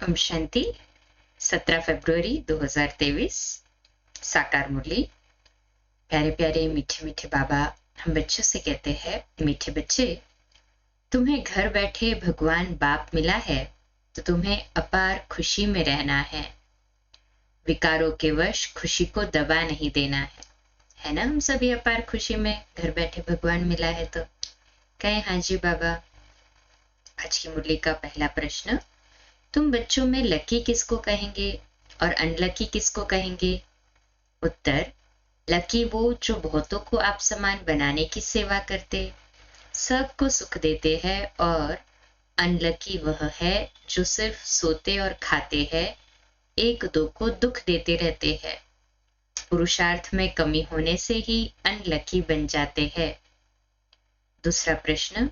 ओम शांति। 17 फरवरी 2023 साकार मुरली। प्यारे प्यारे मीठे मीठे बाबा हम बच्चों से कहते हैं, मीठे बच्चे, तुम्हें घर बैठे भगवान बाप मिला है तो तुम्हें अपार खुशी में रहना है। विकारों के वश खुशी को दबा नहीं देना है ना। हम सभी अपार खुशी में घर बैठे भगवान मिला है तो कहें हाँ जी बाबा। आज की मुरली का पहला प्रश्न, तुम बच्चों में लकी किसको कहेंगे और अनलकी किसको कहेंगे? उत्तर, लकी वो जो बहुतों को आप समान बनाने की सेवा करते, सबको सुख देते हैं, और अनलकी वह है जो सिर्फ सोते और खाते हैं, एक दो को दुख देते रहते हैं। पुरुषार्थ में कमी होने से ही अनलकी बन जाते हैं। दूसरा प्रश्न,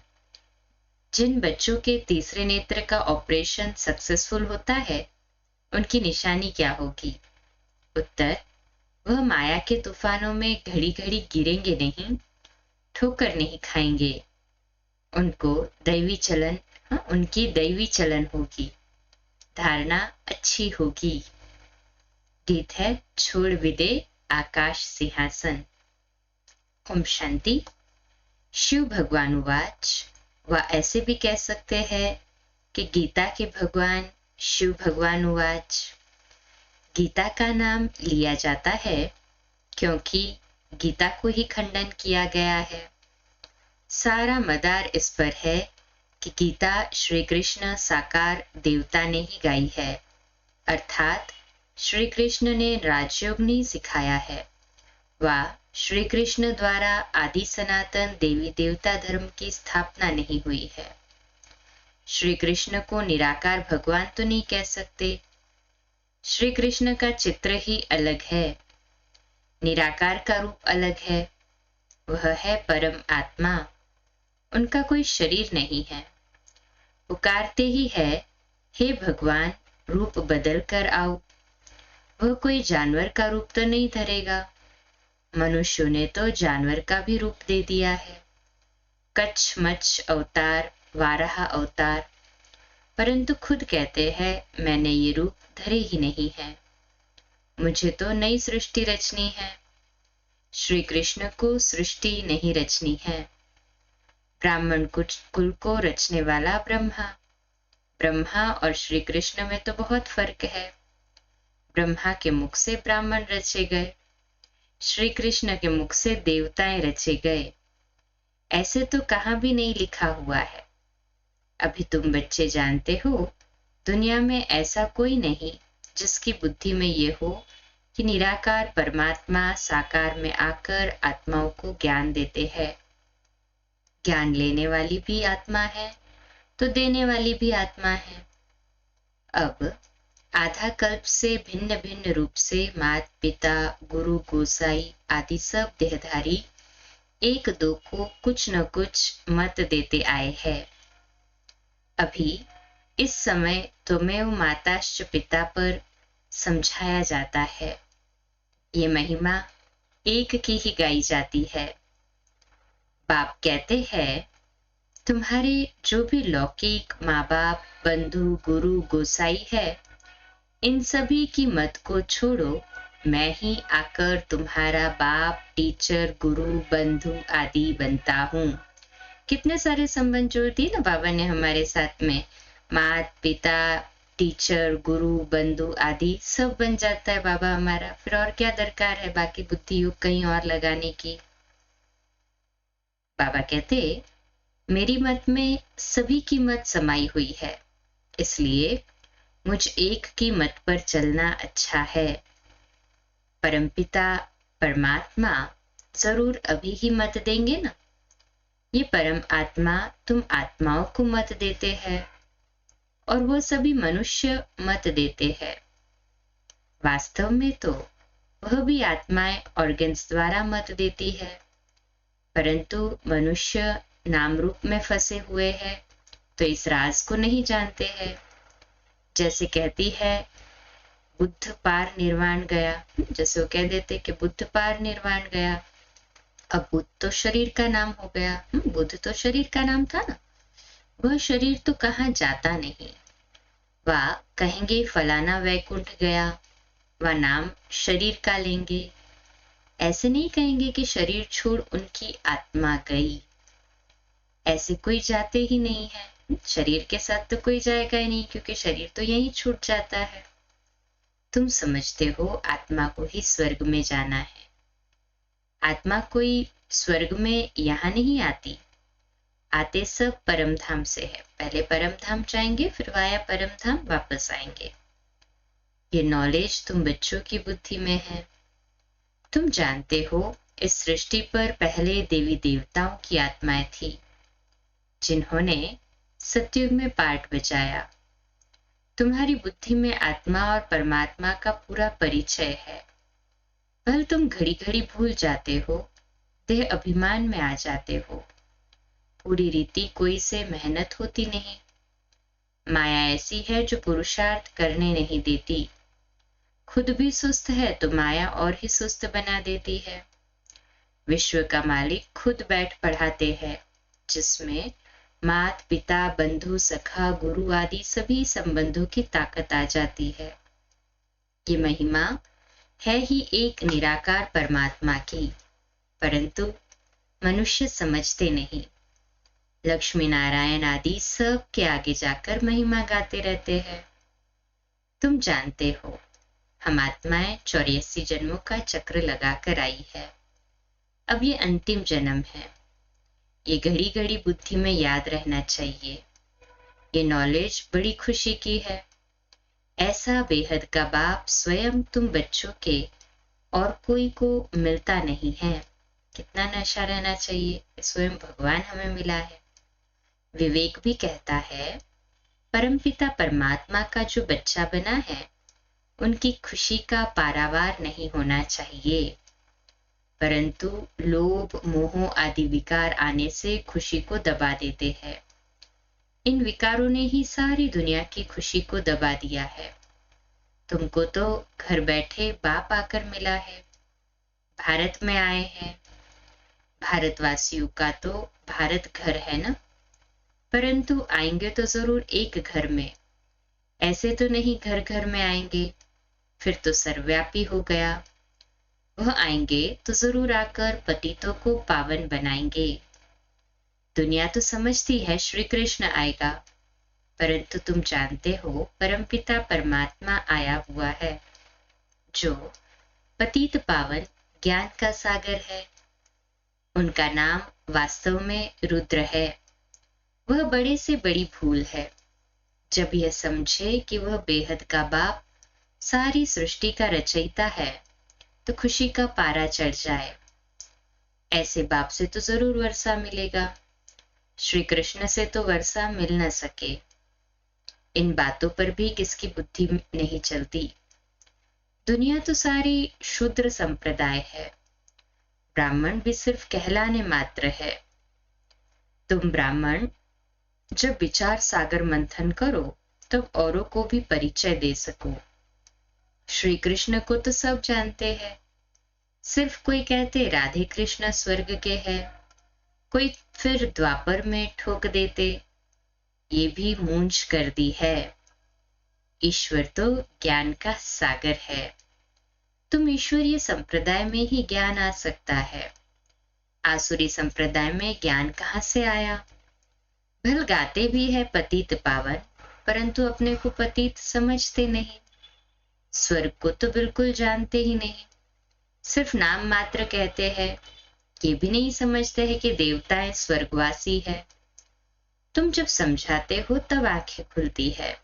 जिन बच्चों के तीसरे नेत्र का ऑपरेशन सक्सेसफुल होता है उनकी निशानी क्या होगी? उत्तर, वह माया के तूफानों में घड़ी घड़ी गिरेंगे नहीं, ठोकर नहीं खाएंगे। उनकी दैवी चलन होगी, धारणा अच्छी होगी। गीत है छोड़ विदे आकाश सिंहासन। ओम शांति। शिव भगवान उवाच, व ऐसे भी कह सकते हैं कि गीता के भगवान शिव भगवान उवाच। गीता का नाम लिया जाता है क्योंकि गीता को ही खंडन किया गया है। सारा मदार इस पर है कि गीता श्री कृष्ण साकार देवता ने ही गाई है, अर्थात श्री कृष्ण ने राजयोग नहीं सिखाया है। वह श्री कृष्ण द्वारा आदि सनातन देवी देवता धर्म की स्थापना नहीं हुई है। श्री कृष्ण को निराकार भगवान तो नहीं कह सकते। श्री कृष्ण का चित्र ही अलग है, निराकार का रूप अलग है। वह है परम आत्मा, उनका कोई शरीर नहीं है। पुकारते ही है, हे भगवान रूप बदल कर आओ। वह कोई जानवर का रूप तो नहीं धरेगा। मनुष्यों ने तो जानवर का भी रूप दे दिया है, कच्छ मच्छ अवतार, वाराह अवतार, परंतु खुद कहते हैं मैंने ये रूप धरे ही नहीं है, मुझे तो नई सृष्टि रचनी है। श्री कृष्ण को सृष्टि नहीं रचनी है। ब्राह्मण कुल को रचने वाला ब्रह्मा और श्री कृष्ण में तो बहुत फर्क है। ब्रह्मा के मुख से ब्राह्मण रचे गए, श्री कृष्ण के मुख से देवताएं रचे गए। ऐसे तो कहाँ भी नहीं लिखा हुआ है। अभी तुम बच्चे जानते हो, दुनिया में ऐसा कोई नहीं जिसकी बुद्धि में ये हो कि निराकार परमात्मा साकार में आकर आत्माओं को ज्ञान देते हैं। ज्ञान लेने वाली भी आत्मा है तो देने वाली भी आत्मा है। अब आधा कल्प से भिन्न भिन्न रूप से माता पिता गुरु गोसाई आदि सब देहधारी एक दो को कुछ न कुछ मत देते आए हैं। अभी इस समय त्वमेव माताश्च पिता पर समझाया जाता है। ये महिमा एक की ही गाई जाती है। बाप कहते हैं, तुम्हारे जो भी लौकिक माँ बाप बंधु गुरु गोसाई है, इन सभी की मत को छोड़ो, मैं ही आकर तुम्हारा बाप टीचर गुरु बंधु आदि बनता हूँ। कितने सारे संबंध जोड़ दिए ना बाबा ने हमारे साथ में। मात पिता टीचर गुरु बंधु आदि सब बन जाता है बाबा हमारा। फिर और क्या दरकार है बाकी बुद्धि योग कहीं और लगाने की। बाबा कहते, मेरी मत में सभी की मत समाई हुई है, इसलिए मुझ एक की मत पर चलना अच्छा है। परमपिता परमात्मा जरूर अभी ही मत देंगे ना। ये परम आत्मा तुम आत्माओं को मत देते हैं और वो सभी मनुष्य मत देते हैं। वास्तव में तो वह भी आत्माएं ऑर्गन्स द्वारा मत देती है, परंतु मनुष्य नाम रूप में फंसे हुए हैं तो इस राज को नहीं जानते हैं। जैसे कहती है बुद्ध पार निर्वाण गया, जैसे वो कह देते कि बुद्ध पार निर्वाण गया। अब बुद्ध तो शरीर का नाम हो गया। बुद्ध तो शरीर का नाम था ना। वह शरीर तो कहाँ जाता नहीं, वह कहेंगे फलाना वैकुंठ गया, वह नाम शरीर का लेंगे। ऐसे नहीं कहेंगे कि शरीर छोड़ उनकी आत्मा गई। ऐसे कोई जाते ही नहीं है। शरीर के साथ तो कोई जाएगा ही नहीं, क्योंकि शरीर तो यहीं छूट जाता है। तुम समझते हो आत्मा को ही स्वर्ग में जाना है। आत्मा कोई स्वर्ग में यहां नहीं आती, आते सब परम धाम से है। पहले परम धाम जाएंगे, फिर वाया परम धाम वापस आएंगे। ये नॉलेज तुम बच्चों की बुद्धि में है। तुम जानते हो इस सृष्टि पर पहले देवी देवताओं की आत्माएं थी, जिन्होंने सतयुग में पार्ट बजाया। तुम्हारी बुद्धि में आत्मा और परमात्मा का पूरा परिचय है, पर तुम घड़ी घड़ी भूल जाते हो, देह अभिमान में आ जाते हो। पूरी रीति कोई से मेहनत होती नहीं। माया ऐसी है जो पुरुषार्थ करने नहीं देती। खुद भी सुस्त है तो माया और ही सुस्त बना देती है। विश्व का मालिक खुद बैठ पढ़ाते हैं, जिसमें मात पिता बंधु सखा गुरु आदि सभी संबंधों की ताकत आ जाती है। ये महिमा है ही एक निराकार परमात्मा की, परंतु मनुष्य समझते नहीं। लक्ष्मी नारायण आदि सब के आगे जाकर महिमा गाते रहते हैं। तुम जानते हो हम आत्माएं 84 जन्मों का चक्र लगाकर आई है। अब ये अंतिम जन्म है। ये घड़ी घड़ी बुद्धि में याद रहना चाहिए। ये नॉलेज बड़ी खुशी की है। ऐसा बेहद का बाप स्वयं तुम बच्चों के और कोई को मिलता नहीं है। कितना नशा रहना चाहिए, स्वयं भगवान हमें मिला है। विवेक भी कहता है परमपिता परमात्मा का जो बच्चा बना है, उनकी खुशी का पारावार नहीं होना चाहिए, परंतु लोभ मोह आदि विकार आने से खुशी को दबा देते हैं। इन विकारों ने ही सारी दुनिया की खुशी को दबा दिया है। तुमको तो घर बैठे बाप आकर मिला है, भारत में आए हैं। भारतवासियों का तो भारत घर है ना, परंतु आएंगे तो जरूर एक घर में। ऐसे तो नहीं घर घर में आएंगे, फिर तो सर्वव्यापी हो गया। वह आएंगे तो जरूर आकर पतितों को पावन बनाएंगे। दुनिया तो समझती है श्री कृष्ण आएगा, परंतु तुम जानते हो परमपिता परमात्मा आया हुआ है, जो पतित पावन ज्ञान का सागर है। उनका नाम वास्तव में रुद्र है। वह बड़े से बड़ी भूल है जब यह समझे कि वह बेहद का बाप सारी सृष्टि का रचयिता है, तो खुशी का पारा चढ़ जाए। ऐसे बाप से तो जरूर वर्षा मिलेगा, श्री कृष्ण से तो वर्षा मिल न सके। इन बातों पर भी किसकी बुद्धि नहीं चलती। दुनिया तो सारी शूद्र संप्रदाय है, ब्राह्मण भी सिर्फ कहलाने मात्र है। तुम ब्राह्मण जब विचार सागर मंथन करो, तब औरों को भी परिचय दे सको। श्री कृष्ण को तो सब जानते हैं, सिर्फ कोई कहते राधे कृष्ण स्वर्ग के हैं, कोई फिर द्वापर में ठोक देते ये भी मूंछ कर दी है। ईश्वर तो ज्ञान का सागर है। तुम ईश्वरीय संप्रदाय में ही ज्ञान आ सकता है, आसुरी संप्रदाय में ज्ञान कहाँ से आया। भल गाते भी है पतित पावन, परंतु अपने को पतित समझते नहीं। स्वर्ग को तो बिल्कुल जानते ही नहीं, सिर्फ नाम मात्र कहते हैं। ये भी नहीं समझते हैं कि देवताएं स्वर्गवासी है। तुम जब समझाते हो तब आंखें खुलती है।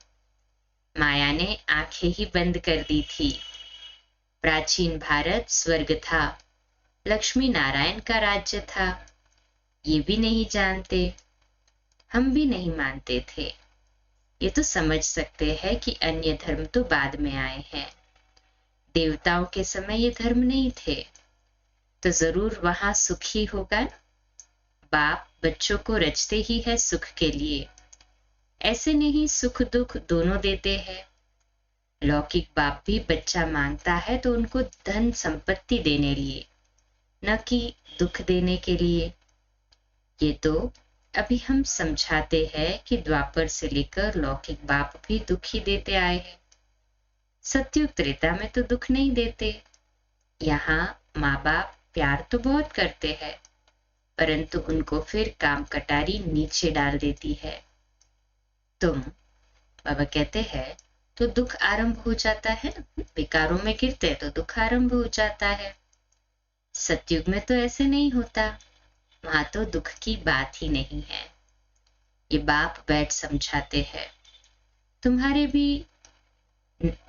माया ने आंखें ही बंद कर दी थी। प्राचीन भारत स्वर्ग था, लक्ष्मी नारायण का राज्य था। ये भी नहीं जानते, हम भी नहीं मानते थे। ये तो समझ सकते हैं कि अन्य धर्म तो बाद में आए हैं। देवताओं के समय ये धर्म नहीं थे, तो जरूर वहां सुख ही होगा। बाप बच्चों को रचते ही है सुख के लिए, ऐसे नहीं सुख दुख दोनों देते हैं। लौकिक बाप भी बच्चा मांगता है तो उनको धन संपत्ति देने लिए, न कि दुख देने के लिए। ये तो अभी हम समझाते हैं कि द्वापर से लेकर लौकिक बाप भी दुख ही देते आए हैं। सतयुग त्रेता में तो दुख नहीं देते। यहाँ माँ बाप प्यार तो बहुत करते हैं, परंतु उनको फिर काम कटारी नीचे डाल देती है। बाबा कहते हैं तो दुख आरंभ हो जाता है ना, विकारों में गिरते तो दुख आरंभ हो जाता है। सतयुग में तो ऐसे नहीं होता, वहां तो दुख की बात ही नहीं है। ये बाप बैठ समझाते हैं,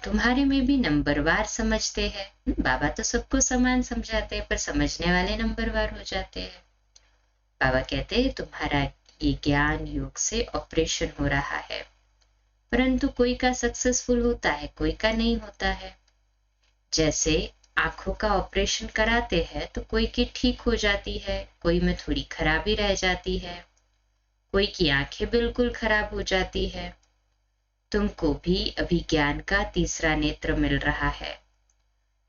तुम्हारे में भी नंबरवार समझते हैं। बाबा तो सबको समान समझाते हैं, पर समझने वाले नंबरवार हो जाते हैं। बाबा कहते हैं तुम्हारा ये ज्ञान योग से ऑपरेशन हो रहा है, परंतु कोई का सक्सेसफुल होता है, कोई का नहीं होता है। जैसे आंखों का ऑपरेशन कराते हैं तो कोई की ठीक हो जाती है, कोई में थोड़ी खराबी रह जाती है, कोई की आंखें बिल्कुल खराब हो जाती है। तुमको भी अभी ज्ञान का तीसरा नेत्र मिल रहा है,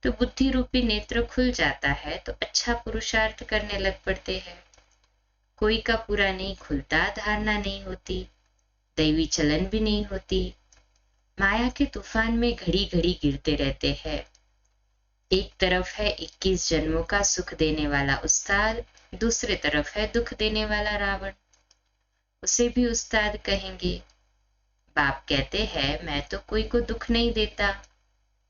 तो बुद्धि रूपी नेत्र खुल जाता है तो अच्छा पुरुषार्थ करने लग पड़ते हैं। कोई का पूरा नहीं खुलता, धारणा नहीं होती, दैवी चलन भी नहीं होती, माया के तूफान में घड़ी घड़ी गिरते रहते हैं। एक तरफ है 21 जन्मों का सुख देने वाला उस्ताद, दूसरे तरफ है दुख देने वाला रावण। उसे भी उस्ताद कहेंगे। बाप कहते हैं मैं तो कोई को दुख नहीं देता,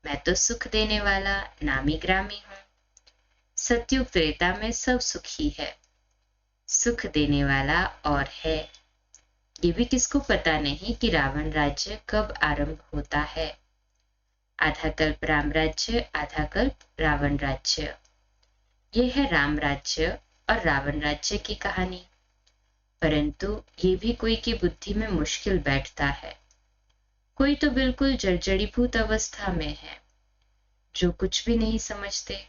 मैं तो सुख देने वाला नामी ग्रामी हूं। सतयुग त्रेता में सब सुखी है, सुख देने वाला और है। ये भी किसको पता नहीं कि रावण राज्य कब आरंभ होता है। आधा कल्प राम राज्य, आधा कल्प रावण राज्य। ये है राम राज्य और रावण राज्य की कहानी। परंतु ये भी कोई की बुद्धि में मुश्किल बैठता है। कोई तो बिल्कुल जर्जरीभूत अवस्था में है, जो कुछ भी नहीं समझते।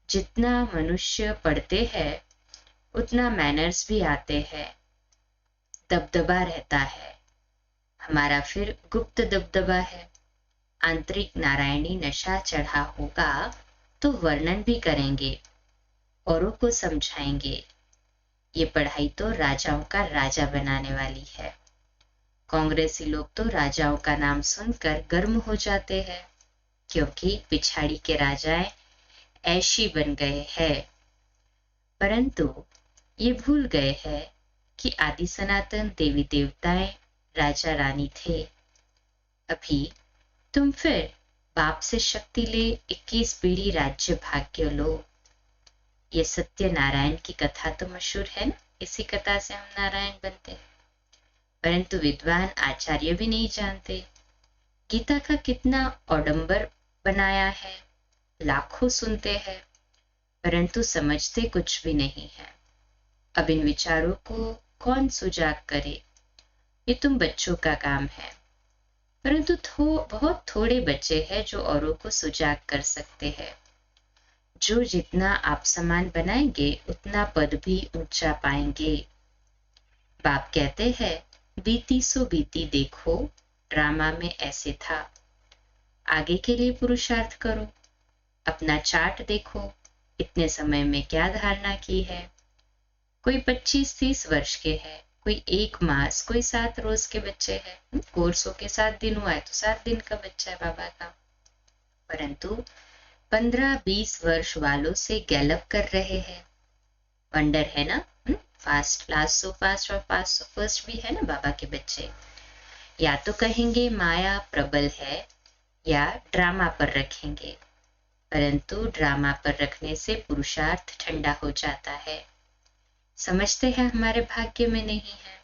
जितना मनुष्य पढ़ते हैं उतना मैनर्स भी आते हैं, दबदबा रहता है। हमारा फिर गुप्त दबदबा है। आंतरिक नारायणी नशा चढ़ा होगा तो वर्णन भी करेंगे, औरों को समझाएंगे। ये पढ़ाई तो राजाओं का राजा बनाने वाली है। कांग्रेसी लोग तो राजाओं का नाम सुनकर गर्म हो जाते हैं, क्योंकि पिछाड़ी के राजाएं ऐशी बन गए हैं। परंतु ये भूल गए हैं कि आदि सनातन देवी देवताएं राजा रानी थे। अभी तुम फिर बाप से शक्ति ले 21 पीढ़ी राज्य भाग्य लो। ये सत्य नारायण की कथा तो मशहूर है ना, इसी कथा से हम नारायण बनते हैं। परंतु विद्वान आचार्य भी नहीं जानते गीता का कितना औडंबर बनाया है। लाखों सुनते हैं, परंतु समझते कुछ भी नहीं है। अब इन विचारों को कौन सुजाग करे, ये तुम बच्चों का काम है। परंतु बहुत थोड़े बच्चे हैं जो औरों को सुजाग कर सकते हैं। जो जितना आप समान बनाएंगे उतना पद भी ऊंचा पाएंगे। बाप कहते हैं बीती सो बीती देखो, ड्रामा में ऐसे था। आगे के लिए पुरुषार्थ करो, अपना चार्ट देखो, इतने समय में क्या धारणा की है। कोई 25-30 वर्ष के है, कोई 1 मास, कोई 7 रोज के बच्चे हैं। कोर्सों के 7 दिन हुआ है तो 7 दिन का बच्चा है बाबा का। परंतु 15-20 वर्ष वालों से गैलप कर रहे हैं। वंडर है ना, फास्ट लास्ट सो फास्ट और फास्ट सो फर्स्ट भी है ना बाबा के बच्चे। या तो कहेंगे माया प्रबल है, या ड्रामा पर रखेंगे। परंतु ड्रामा पर रखने से पुरुषार्थ ठंडा हो जाता है। समझते हैं हमारे भाग्य में नहीं है।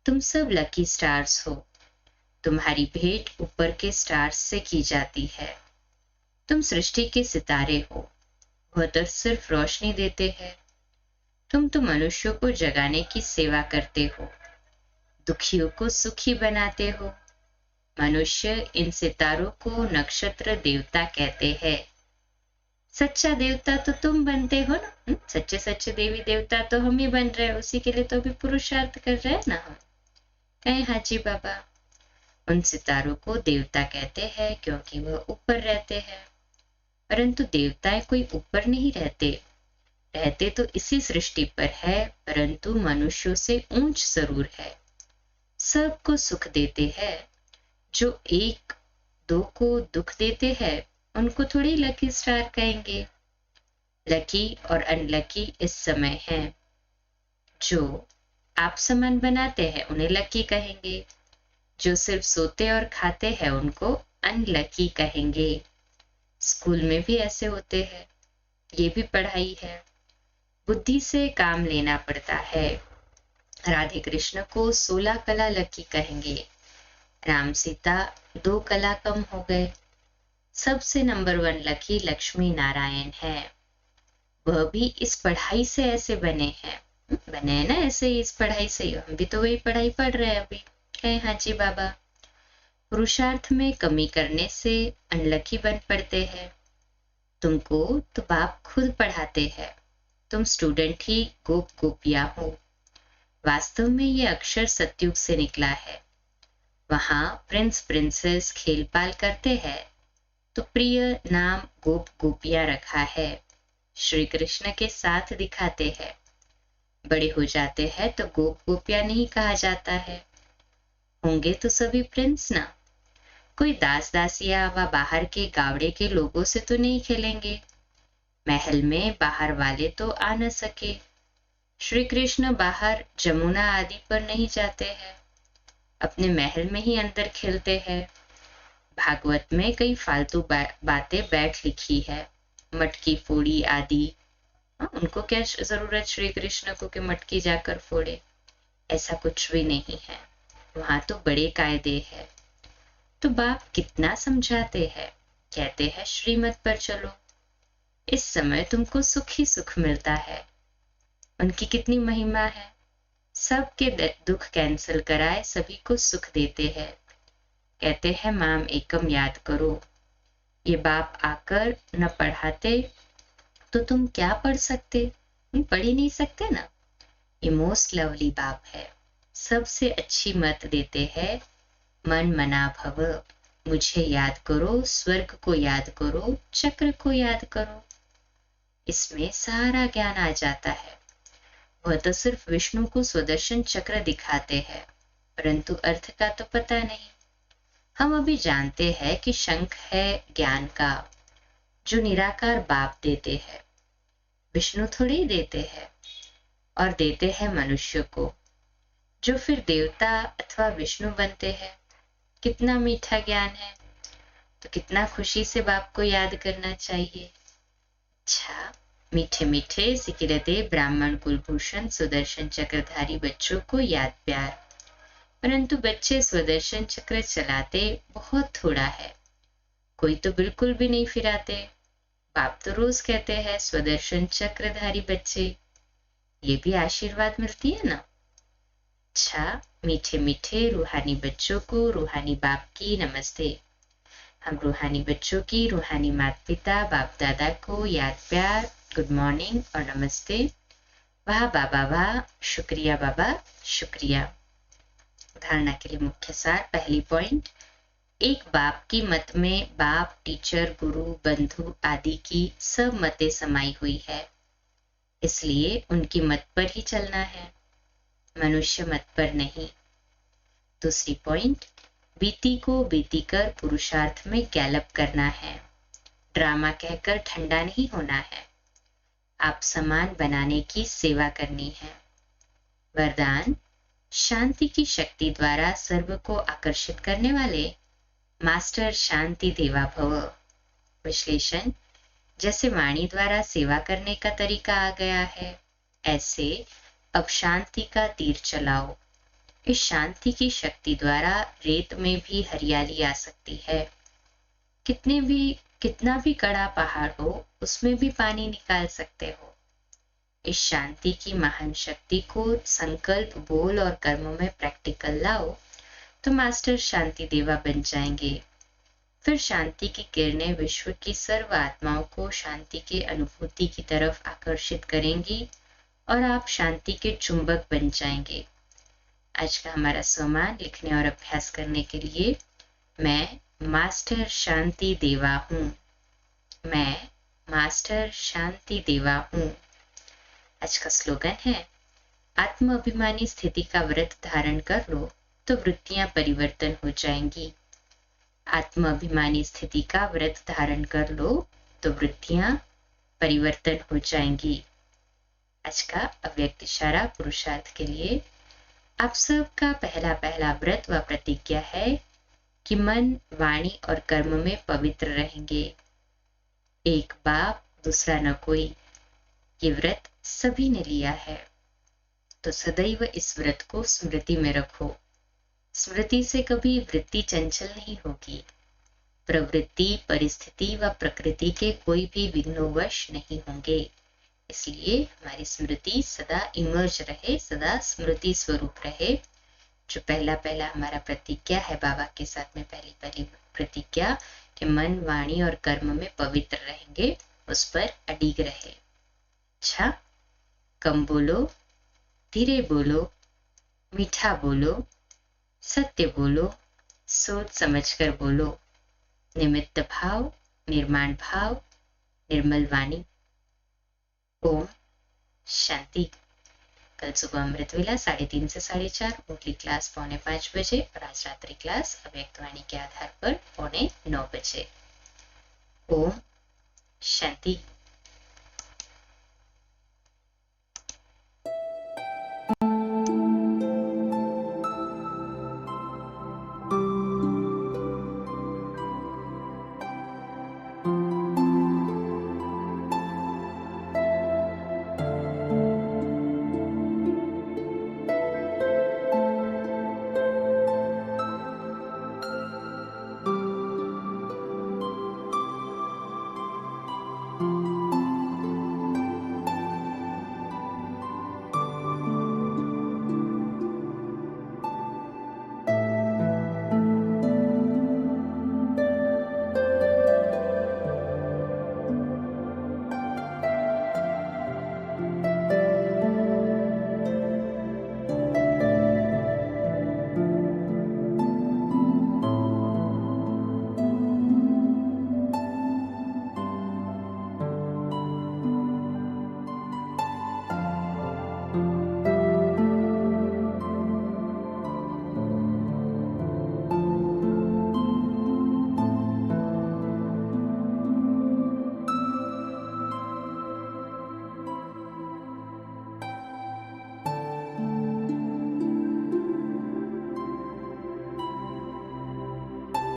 तुम सब लकी स्टार्स हो, तुम्हारी भेंट ऊपर के स्टार्स से की जाती है। तुम सृष्टि के सितारे हो, वह तो सिर्फ रोशनी देते हैं। तुम तो मनुष्यों को जगाने की सेवा करते हो, दुखियों को सुखी बनाते हो। मनुष्य इन सितारों को नक्षत्र देवता कहते हैं। सच्चा देवता तो तुम बनते हो ना, सच्चे सच्चे देवी देवता तो हम ही बन रहे हैं। उसी के लिए तो अभी पुरुषार्थ कर रहे हैं ना हम। कहे हाजी बाबा, उन सितारों को देवता कहते हैं क्योंकि वह ऊपर रहते हैं। परंतु देवताएं कोई ऊपर नहीं रहते, रहते तो इसी सृष्टि पर है, परंतु मनुष्यों से ऊंच जरूर है। सबको सुख देते हैं, जो एक दो को दुख देते हैं उनको थोड़ी लकी स्टार कहेंगे। लकी और अनलकी इस समय है। जो आप समान बनाते हैं उन्हें लकी कहेंगे, जो सिर्फ सोते और खाते हैं उनको अनलकी कहेंगे। स्कूल में भी ऐसे होते हैं, ये भी पढ़ाई है, बुद्धि से काम लेना पड़ता है। राधे कृष्ण को 16 कला लकी कहेंगे, राम सीता 2 कला कम हो गए। सबसे नंबर 1 लकी लक्ष्मी नारायण है, वह भी इस पढ़ाई से ऐसे बने हैं। बने हैं ना ऐसे ही, इस पढ़ाई से ही, हम भी तो वही पढ़ाई पढ़ रहे हैं अभी। कहे हाँ जी बाबा। पुरुषार्थ में कमी करने से अनलकी बन पड़ते हैं। तुमको तो बाप खुद पढ़ाते हैं, तुम स्टूडेंट ही गोप गोपिया हो। वास्तव में ये अक्षर सतयुग से निकला है। वहां प्रिंस प्रिंसेस खेल पाल करते हैं तो प्रिय नाम गोप गोपिया रखा है। श्री कृष्ण के साथ दिखाते हैं। बड़े हो जाते हैं तो गोप गोपिया नहीं कहा जाता है। होंगे तो सभी प्रिंस ना, कोई दास दासिया व बाहर के गावड़े के लोगों से तो नहीं खेलेंगे। महल में बाहर वाले तो आ न सके। श्री कृष्ण बाहर जमुना आदि पर नहीं जाते हैं, अपने महल में ही अंदर खेलते हैं। भागवत में कई फालतू बातें बैठ लिखी है, मटकी फोड़ी आदि। उनको क्या जरूरत श्री कृष्ण को कि मटकी जाकर फोड़े। ऐसा कुछ भी नहीं है, वहां तो बड़े कायदे हैं। तो बाप कितना समझाते हैं, कहते हैं श्रीमत पर चलो, इस समय तुमको सुख ही सुख मिलता है। उनकी कितनी महिमा है, सबके दुख कैंसिल कराए सभी को सुख देते हैं। कहते हैं माम एकम याद करो। ये बाप आकर न पढ़ाते तो तुम क्या पढ़ सकते, तुम पढ़ ही नहीं सकते ना। ये मोस्ट लवली बाप है, सबसे अच्छी मत देते हैं। मन मना भव, मुझे याद करो, स्वर्ग को याद करो, चक्र को याद करो। इसमें सारा ज्ञान आ जाता है। वह तो सिर्फ विष्णु को स्वदर्शन चक्र दिखाते हैं, परंतु अर्थ का तो पता नहीं। हम अभी जानते हैं कि शंख है ज्ञान का, जो निराकार बाप देते हैं। विष्णु थोड़े ही देते हैं, और देते हैं मनुष्य को, जो फिर देवता अथवा विष्णु बनते हैं। कितना मीठा ज्ञान है, तो कितना खुशी से बाप को याद करना चाहिए। अच्छा, मीठे मीठे सिकिरते ब्राह्मण कुलभूषण सुदर्शन चक्रधारी बच्चों को याद प्यार, परंतु बच्चे स्वदर्शन चक्र चलाते बहुत थोड़ा है, कोई तो बिल्कुल भी नहीं फिराते। बाप तो रोज कहते हैं स्वदर्शन चक्रधारी बच्चे, ये भी आशीर्वाद मिलती है ना। अच्छा, मीठे मीठे रूहानी बच्चों को रूहानी बाप की नमस्ते। हम रूहानी बच्चों की रूहानी माता पिता बाप दादा को याद प्यार, गुड मॉर्निंग और नमस्ते। वाह बाबा वाह, शुक्रिया बाबा शुक्रिया। धारणा के लिए मुख्य सार। पहली पॉइंट, एक बाप की मत में बाप, टीचर, गुरु, बंधु आदि की सब मतें समाई हुई है, इसलिए उनकी मत पर ही चलना है, मनुष्य मत पर नहीं। दूसरी पॉइंट, बीती को बीती कर पुरुषार्थ में गैलप करना है, ड्रामा कहकर ठंडा नहीं होना है। आप समान बनाने की सेवा करनी है। वरदान, शांति की शक्ति द्वारा सर्व को आकर्षित करने वाले मास्टर शांति देवा भव। विश्लेषण, जैसे वाणी द्वारा सेवा करने का तरीका आ गया है, ऐसे अब शांति का तीर चलाओ। इस शांति की शक्ति द्वारा रेत में भी हरियाली आ सकती है। कितना भी कड़ा पहाड़ हो, उसमें भी पानी निकाल सकते हो। इस शांति की महान शक्ति को संकल्प, बोल और कर्मों में प्रैक्टिकल लाओ तो मास्टर शांति देवा बन जाएंगे। फिर शांति की किरणें विश्व की सर्व आत्माओं को शांति के अनुभूति की तरफ आकर्षित करेंगी और आप शांति के चुंबक बन जाएंगे। आज का हमारा सम्मान लिखने और अभ्यास करने के लिए, मैं मास्टर शांति देवा हूँ। मैं मास्टर शांति देवा हूँ। आज का स्लोगन है, आत्म अभिमानी स्थिति का व्रत धारण कर लो तो वृत्तियां परिवर्तन हो जाएंगी। आत्म अभिमानी स्थिति का व्रत धारण कर लो तो वृत्तियां परिवर्तन हो जाएंगी। आज का अव्यक्त इशारा पुरुषार्थ के लिए, आप सबका पहला व्रत व प्रतिज्ञा है कि मन, वाणी और कर्म में पवित्र रहेंगे। एक बाप दूसरा न कोई, ये व्रत सभी ने लिया है, तो सदैव इस व्रत को स्मृति में रखो। स्मृति से कभी वृत्ति चंचल नहीं होगी। प्रवृत्ति, परिस्थिति व प्रकृति के कोई भी विघ्नोवश नहीं होंगे। इसलिए हमारी स्मृति सदा इमर्ज रहे, सदा स्मृति स्वरूप रहे। जो पहला हमारा प्रतिज्ञा है बाबा के साथ में, पहली प्रतिज्ञा कि मन, वाणी और कर्म में पवित्र रहेंगे, उस पर अडिग रहे। अच्छा, कम बोलो, धीरे बोलो, मीठा बोलो, सत्य बोलो, सोच समझकर बोलो, निमित्त भाव, निर्माण भाव, निर्मल वाणी। ओम शांति। कल सुबह अमृत वेला 3:30 से 4:30, मुरली क्लास 4:45 बजे और आज रात्रि क्लास अव्यक्त वाणी के आधार पर 8:45 बजे। ओम शांति।